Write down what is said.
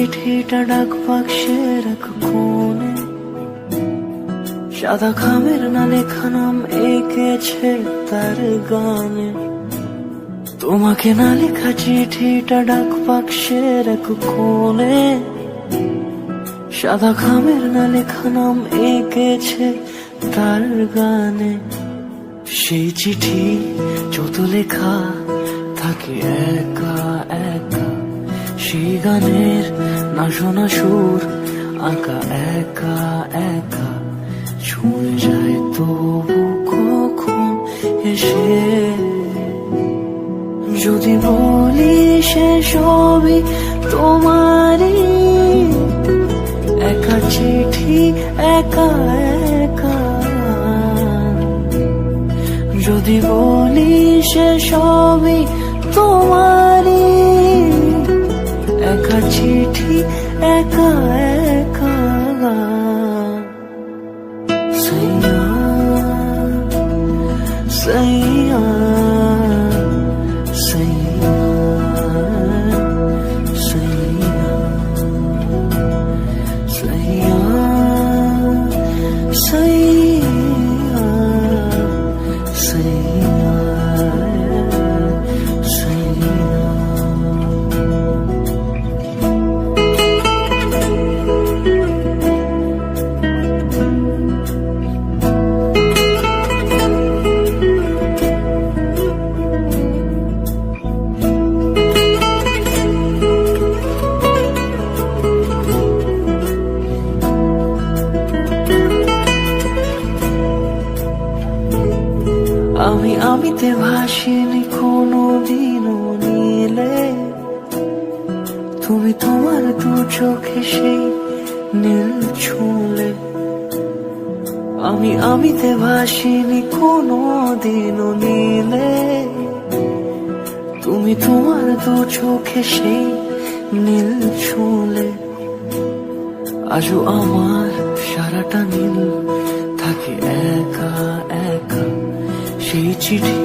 চিঠিটা ডাক বাক্সের এক কোণে, সাদা খামের না লেখা নাম এঁকেছে তার গানে। তোমাকে না লেখা চিঠিটা ডাক বাক্সের এক কোণে, সাদা খামের না লেখা নাম এঁকেছে তার গানে। সেই চিঠি যত লেখা থাকে একা একা, সেই গানের না শোনা সুর আঁকা একা একা, ছুঁয়ে যায় তবু কখন এসে। যদি বলি সে সবই তোমারই, একা চিঠি একা একা। যদি বলি সে সবই তোমারই, একা চিঠি একা একা। সাইয়া সাইয়া সাইয়া সাইয়া সাইয়া সাইয়া সাইয়া সাইয়া। আমিতে ভাসিনি কোনো দিনও নীলে, তুমি তোমার দু চোখে সেই নীল ছুঁলে। আমিতে ভাসিনি কোনো দিনও নীলে, তুমি তোমার দু চোখে সেই নীল ছুঁলে। আজও আমার সারাটা নীল থাকে একা একা, সেই চিঠি